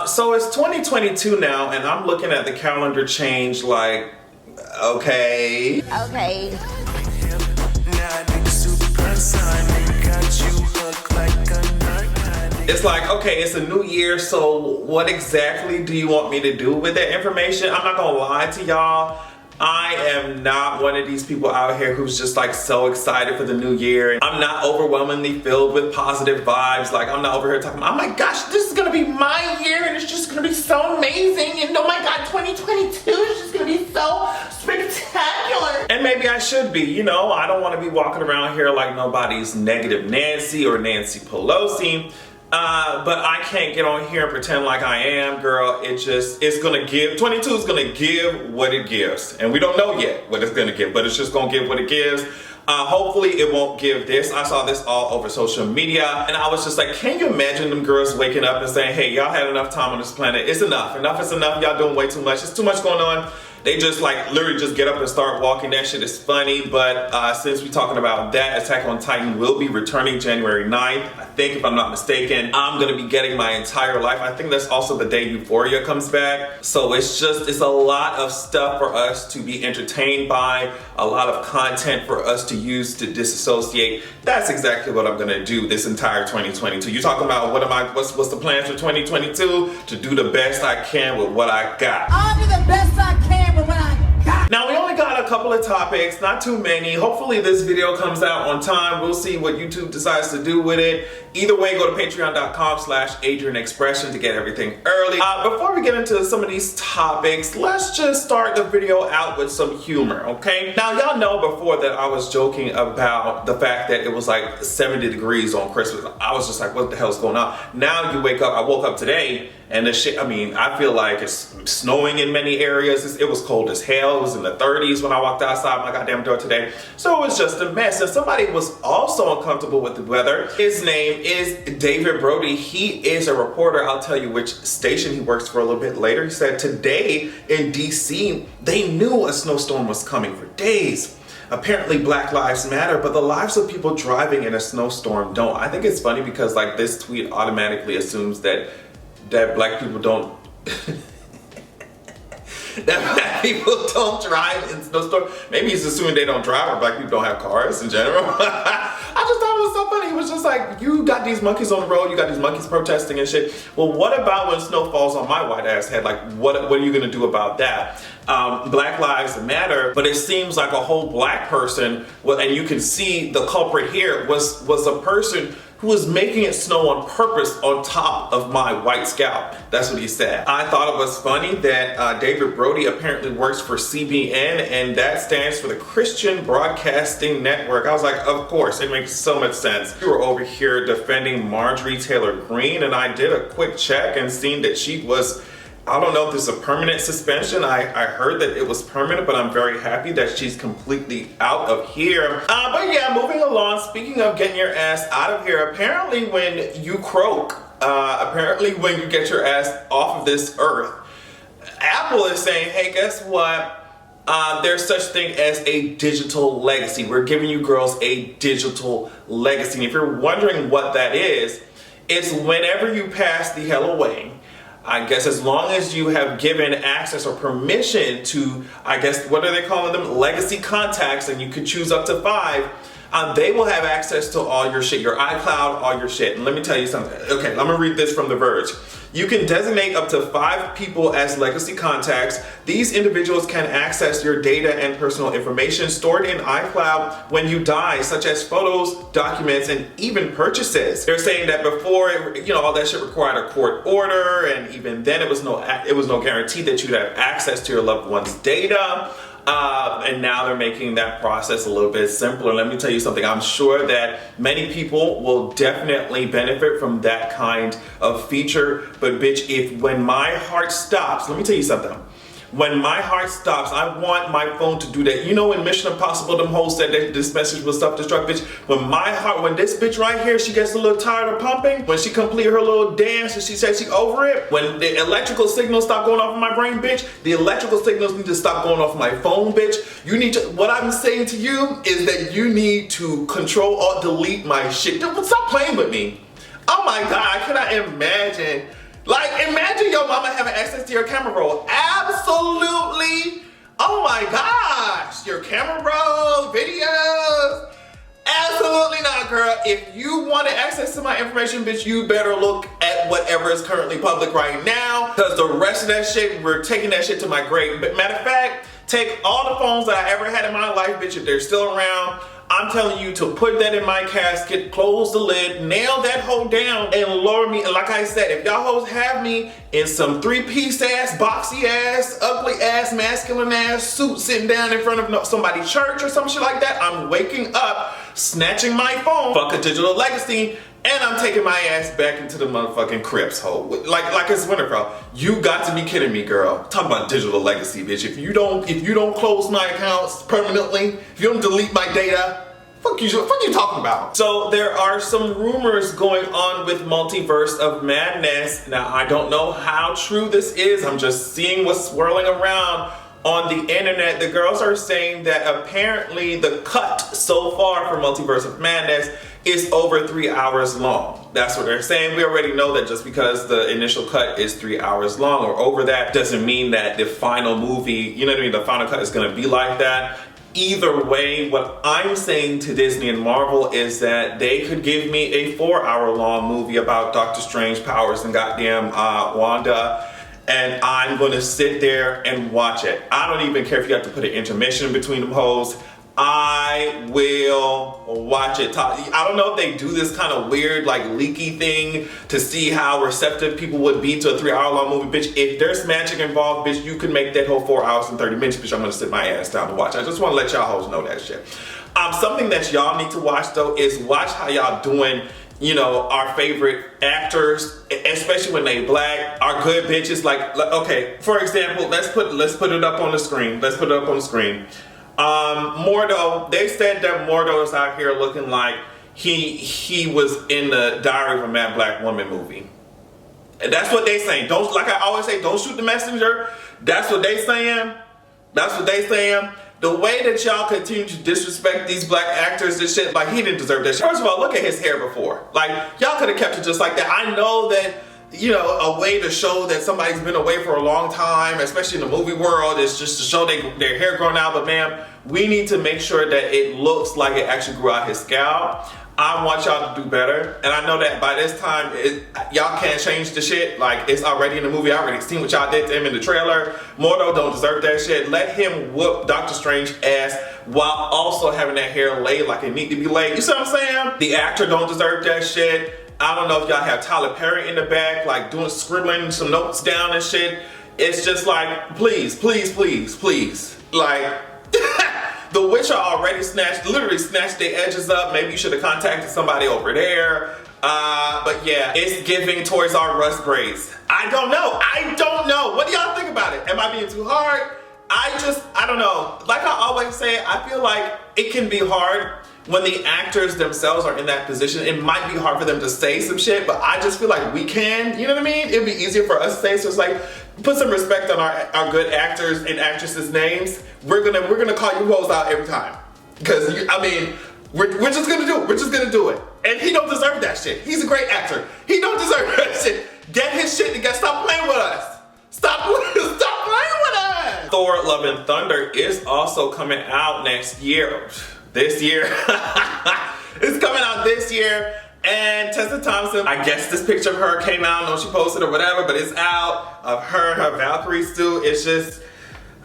So it's 2022 now, and I'm looking at the calendar change like, okay. Okay. It's like, okay, it's a new year, so what exactly do you want me to do with that information? I'm not gonna lie to y'all. I am not one of these people out here who's just like so excited for the new year. I'm not overwhelmingly filled with positive vibes. Like, I'm not over here talking, oh my gosh, this is gonna be my year and it's just gonna be so amazing. And oh my God, 2022 is just gonna be so spectacular. And maybe I should be, you know, I don't wanna be walking around here like nobody's negative Nancy or Nancy Pelosi. But I can't get on here and pretend like I am, girl. It's gonna give, 22 is gonna give what it gives. And we don't know yet what it's gonna give, but it's just gonna give what it gives. Hopefully it won't give this. I saw this all over social media and I was just like, can you imagine them girls waking up and saying, hey, y'all had enough time on this planet. It's enough. Enough is enough. Y'all doing way too much. It's too much going on. They just like literally just get up and start walking. That shit is funny. But since we're talking about that, Attack on Titan will be returning January 9th. I think, if I'm not mistaken, I'm gonna be getting my entire life. I think that's also the day Euphoria comes back. So it's a lot of stuff for us to be entertained by, a lot of content for us to use to disassociate. That's exactly what I'm gonna do this entire 2022. You're talking about what's the plan for 2022? To do the best I can with what I got. I'll do the best I can with what I got. Now, we only got a couple of topics, not too many. Hopefully this video comes out on time. We'll see what YouTube decides to do with it. Either way, go to patreon.com/AdrianExpression to get everything early. Before we get into some of these topics, let's just start the video out with some humor, okay? Now, y'all know before that I was joking about the fact that it was like 70 degrees on Christmas. I was just like, what the hell's going on? Now you wake up, I woke up today, and the shit, I mean, I feel like it's snowing in many areas. It was cold as hell. It was in the 30s when I walked outside my goddamn door today. So it was just a mess. And somebody was also uncomfortable with the weather. His name is David Brody. He is a reporter. I'll tell you which station he works for a little bit later. He said today in DC, they knew a snowstorm was coming for days. Apparently Black Lives Matter, but the lives of people driving in a snowstorm don't. I think it's funny because like this tweet automatically assumes that black people don't that black people don't drive in snowstorm. Maybe he's assuming they don't drive or black people don't have cars in general. I just thought it was so funny. He was just like, you got these monkeys on the road, you got these monkeys protesting and shit. Well, what about when snow falls on my white ass head? Like, what are you gonna do about that? Black Lives Matter, but it seems like a whole black person, well, and you can see the culprit here was a person who was making it snow on purpose on top of my white scalp. That's what he said. I thought it was funny that David Brody apparently works for CBN, and that stands for the Christian Broadcasting Network. I was like, of course, it makes so much sense. We were over here defending Marjorie Taylor Greene, and I did a quick check and seen that she was, I don't know if this is a permanent suspension. I heard that it was permanent, but I'm very happy that she's completely out of here. But yeah, moving along, speaking of getting your ass out of here, apparently when you croak, apparently when you get your ass off of this earth, Apple is saying, hey, guess what? There's such thing as a digital legacy. We're giving you girls a digital legacy. And if you're wondering what that is, it's whenever you pass the hell away, I guess as long as you have given access or permission to, I guess, what are they calling them? Legacy contacts, and you could choose up to 5. They will have access to all your shit, your iCloud, all your shit. And let me tell you something. Okay, let me read this from The Verge. You can designate up to 5 people as legacy contacts. These individuals can access your data and personal information stored in iCloud when you die, such as photos, documents, and even purchases. They're saying that before, all that shit required a court order, and even then it was no guarantee that you'd have access to your loved one's data. And now they're making that process a little bit simpler. Let me tell you something. I'm sure that many people will definitely benefit from that kind of feature. But bitch, when my heart stops, let me tell you something. When my heart stops, I want my phone to do that. You know, in Mission Impossible, them hoes said that this message will self-destruct, bitch. When this bitch right here, she gets a little tired of pumping, when she complete her little dance and she says she over it, when the electrical signals stop going off in my brain, bitch, the electrical signals need to stop going off my phone, bitch. What I'm saying to you is that you need to control or delete my shit. Stop playing with me. Oh my God, I cannot imagine Like, imagine your mama having access to your camera roll. Absolutely. Oh my gosh. Your camera roll, videos. Absolutely not, girl. If you wanted access to my information, bitch, you better look at whatever is currently public right now. Because the rest of that shit, we're taking that shit to my grave. But matter of fact, take all the phones that I ever had in my life, bitch, if they're still around. I'm telling you to put that in my casket, close the lid, nail that hoe down, and lower me. And like I said, if y'all hoes have me in some three-piece ass, boxy ass, ugly ass, masculine ass suit sitting down in front of somebody's church or some shit like that, I'm waking up, snatching my phone, fuck a digital legacy, and I'm taking my ass back into the motherfucking crypts, hoe. Like it's Winterfell. You got to be kidding me, girl. Talk about digital legacy, bitch. If you don't close my accounts permanently, if you don't delete my data, fuck you talking about? So there are some rumors going on with Multiverse of Madness. Now I don't know how true this is. I'm just seeing what's swirling around on the internet. The girls are saying that apparently the cut so far for Multiverse of Madness is over 3 hours long. That's what they're saying. We already know that just because the initial cut is 3 hours long or over that doesn't mean that the final movie, you know what I mean, the final cut is gonna be like that. Either way, what I'm saying to Disney and Marvel is that they could give me a 4 hour long movie about Doctor Strange powers and goddamn Wanda, and I'm gonna sit there and watch it. I don't even care if you have to put an intermission between them hoes. I will watch it. I don't know if they do this kind of weird, like, leaky thing to see how receptive people would be to a 3 hour long movie. Bitch, if there's magic involved, bitch, you can make that whole 4 hours and 30 minutes, bitch. I'm gonna sit my ass down to watch. I just wanna let y'all hoes know that shit. Something that y'all need to watch, though, is watch how y'all doing, you know, our favorite actors, especially when they black, are good bitches. Like, okay, for example, let's put it up on the screen. Let's put it up on the screen. Mordo, they said that Mordo is out here looking like he was in the Diary of a Mad Black Woman movie. And that's what they saying. Don't, like I always say, don't shoot the messenger. That's what they saying. That's what they saying. The way that y'all continue to disrespect these black actors and shit, like, he didn't deserve that shit. First of all, look at his hair before. Like, y'all could have kept it just like that. I know that, you know, a way to show that somebody's been away for a long time, especially in the movie world, is just to show their hair growing out. But ma'am, we need to make sure that it looks like it actually grew out his scalp. I want y'all to do better. And I know that by this time, y'all can't change the shit. Like, it's already in the movie. I already seen what y'all did to him in the trailer. Mordo don't deserve that shit. Let him whoop Doctor Strange ass while also having that hair laid like it need to be laid. You see what I'm saying? The actor don't deserve that shit. I don't know if y'all have Tyler Perry in the back, like scribbling some notes down and shit. It's just like, please, please, please, please. Like, The Witcher already literally snatched their edges up. Maybe you should have contacted somebody over there. But yeah, it's giving Toys R Us braids. I don't know. What do y'all think about it? Am I being too hard? I don't know. Like I always say, I feel like it can be hard when the actors themselves are in that position. It might be hard for them to say some shit, but I just feel like we can, you know what I mean? It'd be easier for us to say, so it's like, put some respect on our good actors and actresses' names. We're gonna call you hoes out every time. Because, I mean, we're just gonna do it. We're just gonna do it. And he don't deserve that shit. He's a great actor. He don't deserve that shit. Get his shit together. Stop playing with us. Stop playing with us. Thor Love and Thunder is also coming out next year. This year. It's coming out this year. And Tessa Thompson, I guess this picture of her came out, I don't know if she posted or whatever, but it's out of her Valkyrie suit. It's just,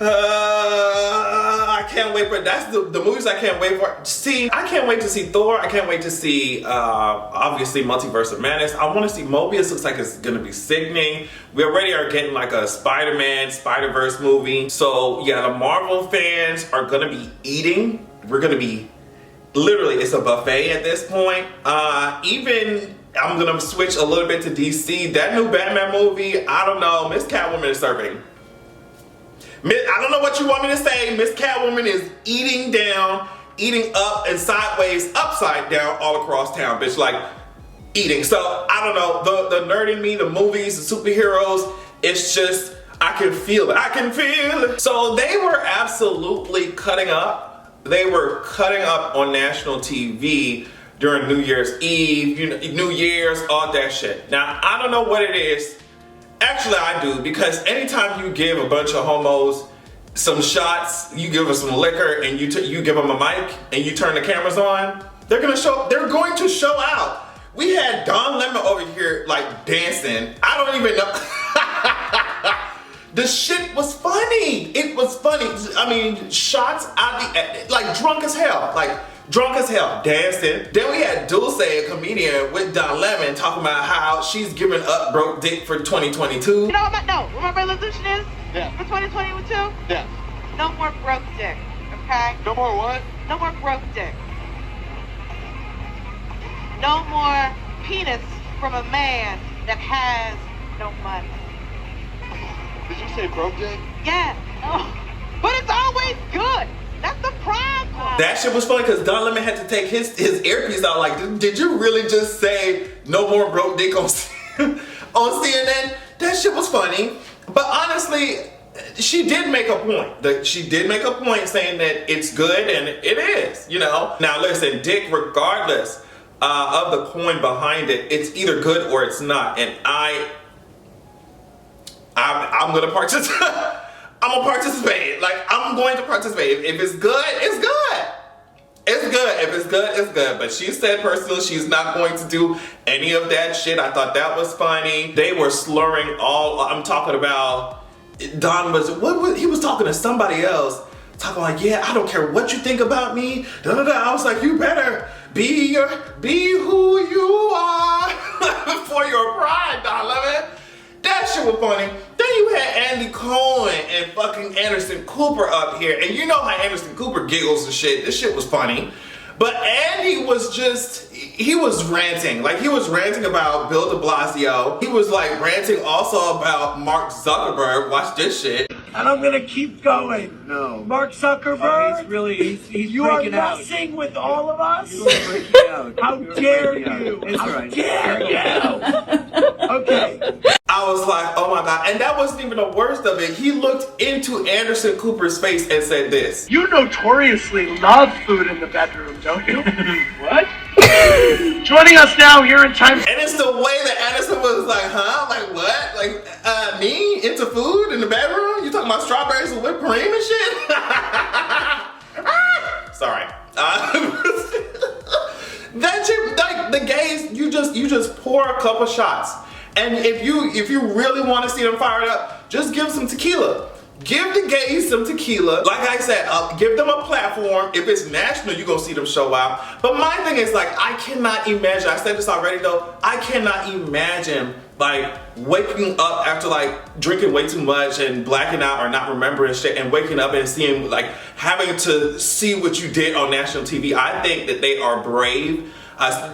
I can't wait for, that's the movies I can't wait for. See, I can't wait to see Thor. I can't wait to see, obviously, Multiverse of Madness. I want to see Mobius. Looks like it's going to be sickening. We already are getting like a Spider-Man, Spider-Verse movie. So yeah, the Marvel fans are going to be eating. We're going to be, literally, it's a buffet at this point. Even, I'm going to switch a little bit to DC. That new Batman movie, I don't know, Miss Catwoman is serving. I don't know what you want me to say. Miss Catwoman is eating down, eating up and sideways, upside down all across town, bitch, like eating. So I don't know, the nerd in me, the movies, the superheroes, it's just, I can feel it. I can feel it. So they were absolutely cutting up. They were cutting up on national TV during New Year's Eve, New Year's, all that shit. Now, I don't know what it is Actually, I do, because anytime you give a bunch of homos some shots, you give them some liquor, and you give them a mic, and you turn the cameras on, they're going to show out. We had Don Lemon over here like dancing. I don't even know. The shit was funny. It was funny. I mean, shots out like drunk as hell, dancing. Then we had Dulce, a comedian, with Don Lemon talking about how she's giving up broke dick for 2022. You know what my resolution is? Yeah. For 2022? Yeah. No more broke dick, okay? No more what? No more broke dick. No more penis from a man that has no money. Did you say broke dick? Yeah. Oh. But it's always good. That's the problem. That shit was funny because Don Lemon had to take his earpiece out. Like, did you really just say no more broke dick on CNN? That shit was funny. But honestly, she did make a point. She did make a point saying that it's good, and it is, you know. Now listen, dick, regardless of the point behind it, it's either good or it's not. And I'm gonna participate. I'm gonna participate. Like, I'm going to participate. If it's good, it's good. It's good. If it's good, it's good. But she said personally she's not going to do any of that shit. I thought that was funny. They were slurring all. I'm talking about Don he was talking to somebody else. Talking like, yeah, I don't care what you think about me. Da, da, da. I was like, you better be who you are for your pride, Don Lemon. That shit was funny. Then you had Andy Cohen and fucking Anderson Cooper up here. And you know how Anderson Cooper giggles and shit. This shit was funny. But Andy was he was ranting. Like, he was ranting about Bill de Blasio. He was like ranting also about Mark Zuckerberg. Watch this shit. And I'm gonna keep going. No. Mark Zuckerberg, He's really, he's you are freaking out. messing with all of us? You are freaking out. How You are dare freaking out. you? It's How alright. dare you? Okay. I was like, oh my God. And that wasn't even the worst of it. He looked into Anderson Cooper's face and said this. You notoriously love food in the bedroom, don't you? What? Joining us now here in Times. And it's the way that Anderson was like, huh? Like, what? Like, me into food in the bedroom? You talking about strawberries with whipped cream and shit? Sorry. That shit, like, the gays, you just pour a couple shots. And if you really want to see them fired up, just give some tequila. Give the gays some tequila. Like I said, give them a platform. If it's national, you're gonna see them show out. But my thing is, like, I cannot imagine, I said this already though, I cannot imagine like waking up after like drinking way too much and blacking out or not remembering shit and waking up and seeing, like, having to see what you did on national TV. I think that they are brave.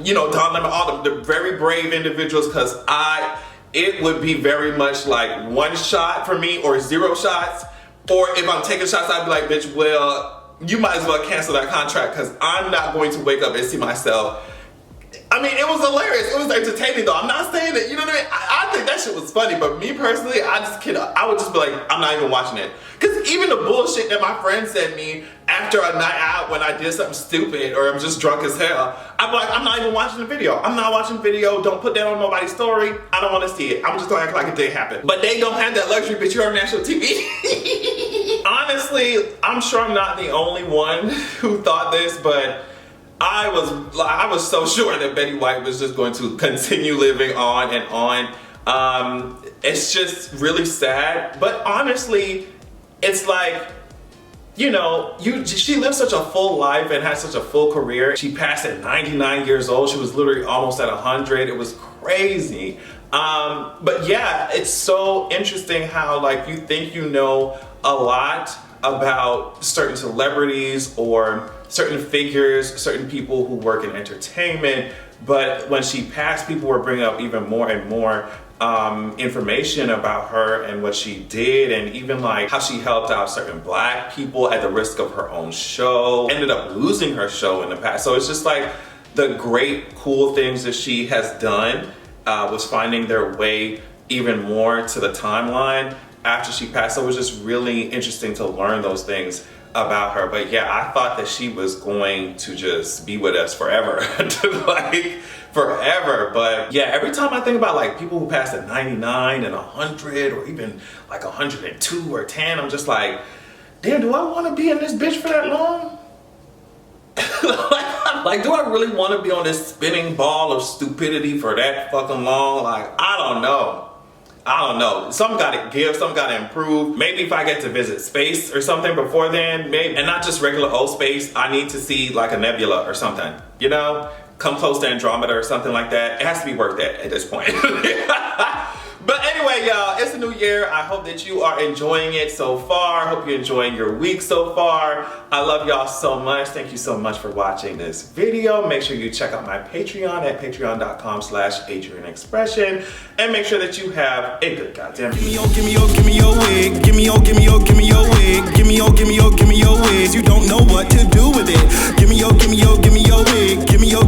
You know, Don Lemon, all the very brave individuals, because it would be very much like one shot for me or zero shots. Or if I'm taking shots, I'd be like, bitch, well, you might as well cancel that contract, because I'm not going to wake up and see myself. I mean, it was hilarious. It was entertaining though. I'm not saying that, you know what I mean? I think that shit was funny, but me personally, I would just be like, I'm not even watching it. Because even the bullshit that my friend sent me after a night out when I did something stupid or I'm just drunk as hell, I'm like, I'm not even watching the video. I'm not watching the video. Don't put that on nobody's story. I don't want to see it. I'm just gonna act like it didn't happen. But they don't have that luxury, bitch. You're on national TV. Honestly, I'm sure I'm not the only one who thought this, but I was so sure that Betty White was just going to continue living on and on. It's just really sad, but honestly, it's like, you know, she lived such a full life and had such a full career. She passed at 99 years old. She was literally almost at 100. It was crazy. But yeah, it's so interesting how, like, you think you know a lot about certain celebrities or certain figures, certain people who work in entertainment, but when she passed, people were bringing up even more and more information about her and what she did, and even like how she helped out certain Black people at the risk of her own show, ended up losing her show in the past. So it's just like the great, cool things that she has done was finding their way even more to the timeline after she passed. So it was just really interesting to learn those things about her. But yeah, I thought that she was going to just be with us forever. Like, forever. But yeah, every time I think about like people who pass at 99 and 100 or even like 102 or 10, I'm just like, damn, do I want to be in this bitch for that long? Like, do I really want to be on this spinning ball of stupidity for that fucking long? Like, I don't know. Some gotta give, some gotta improve. Maybe if I get to visit space or something before then, maybe, and not just regular old space, I need to see like a nebula or something, you know? Come close to Andromeda or something like that. It has to be worth it at this point. But anyway, y'all, it's a new year. I hope that you are enjoying it so far. I hope you're enjoying your week so far. I love y'all so much. Thank you so much for watching this video. Make sure you check out my Patreon at patreon.com/AdrianExpression, and make sure that you have a good goddamn Give me your wig. Give me your wig. Give me your wigs. You don't know what to do with it. Give me your wig. Give me your